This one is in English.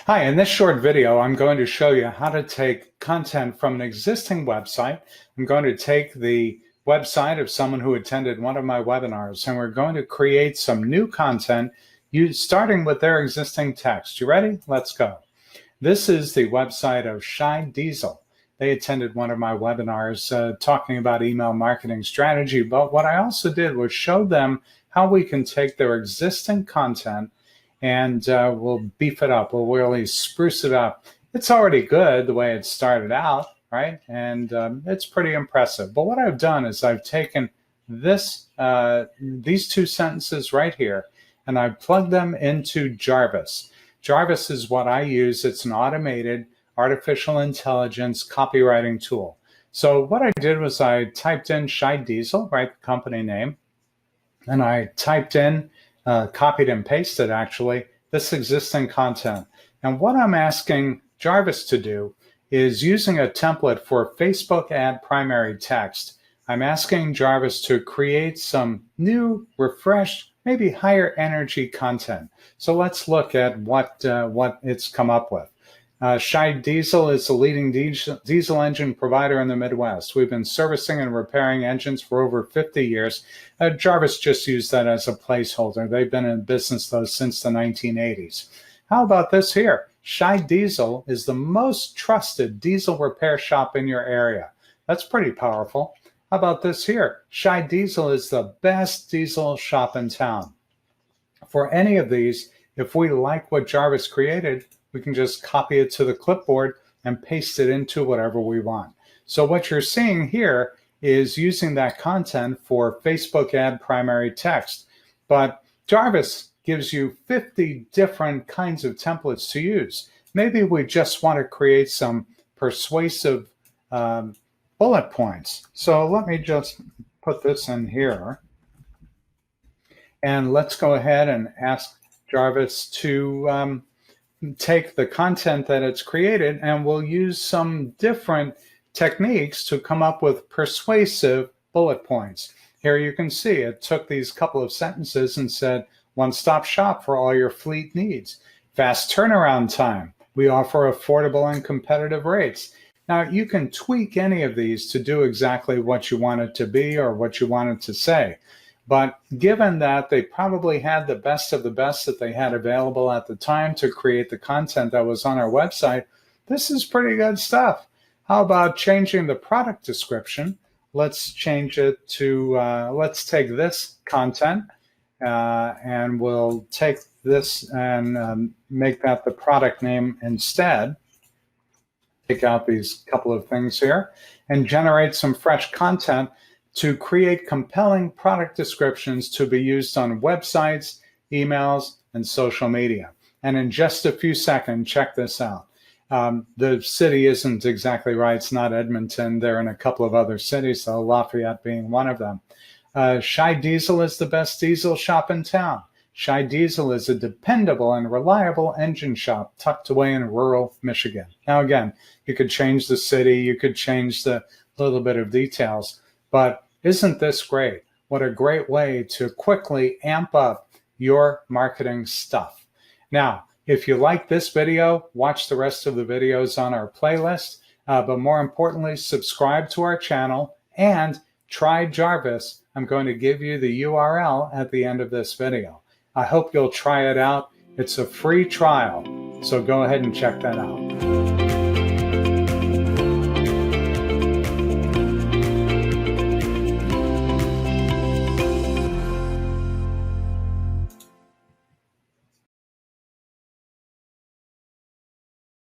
Hi, in this short video, I'm going to show you how to take content from an existing website. I'm going to take the website of someone who attended one of my webinars, and we're going to create some new content starting with their existing text. You ready? Let's go. This is the website of Scheid Diesel. They attended one of my webinars talking about email marketing strategy, but what I also did was show them how we can take their existing content and we'll beef it up. We'll really spruce it up. It's already good the way it started out, right? And it's pretty impressive. But what I've done is I've taken these two sentences right here, and I've plugged them into Jarvis. Jarvis is what I use. It's an automated artificial intelligence copywriting tool. So what I did was I typed in Scheid Diesel, right, the company name, and I typed in copied and pasted actually this existing content. And what I'm asking Jarvis to do is, using a template for Facebook ad primary text, I'm asking Jarvis to create some new, refreshed, maybe higher energy content. So let's look at what it's come up with. Scheid Diesel is the leading diesel engine provider in the Midwest. We've been servicing and repairing engines for over 50 years. Jarvis just used that as a placeholder. They've been in business, though, since the 1980s. How about this here? Scheid Diesel is the most trusted diesel repair shop in your area. That's pretty powerful. How about this here? Scheid Diesel is the best diesel shop in town. For any of these, if we like what Jarvis created, we can just copy it to the clipboard and paste it into whatever we want. So what you're seeing here is using that content for Facebook ad primary text. But Jarvis gives you 50 different kinds of templates to use. Maybe we just want to create some persuasive bullet points. So let me just put this in here. And let's go ahead and ask Jarvis to take the content that it's created, and we'll use some different techniques to come up with persuasive bullet points. Here you can see it took these couple of sentences and said, one-stop shop for all your fleet needs. Fast turnaround time. We offer affordable and competitive rates. Now, you can tweak any of these to do exactly what you want it to be or what you want it to say. But given that they probably had the best of the best that they had available at the time to create the content that was on our website, this is pretty good stuff. How about changing the product description? Let's change it to, let's take this content and we'll take this and make that the product name instead. Take out these couple of things here and generate some fresh content to create compelling product descriptions to be used on websites, emails, and social media. And in just a few seconds, check this out. The city isn't exactly right. It's not Edmonton. They're in a couple of other cities, though, Lafayette being one of them. Scheid Diesel is the best diesel shop in town. Scheid Diesel is a dependable and reliable engine shop tucked away in rural Michigan. Now, again, you could change the city. You could change the little bit of details. But isn't this great? What a great way to quickly amp up your marketing stuff. Now, if you like this video, watch the rest of the videos on our playlist. But more importantly, subscribe to our channel and try Jarvis. I'm going to give you the URL at the end of this video. I hope you'll try it out. It's a free trial, so go ahead and check that out.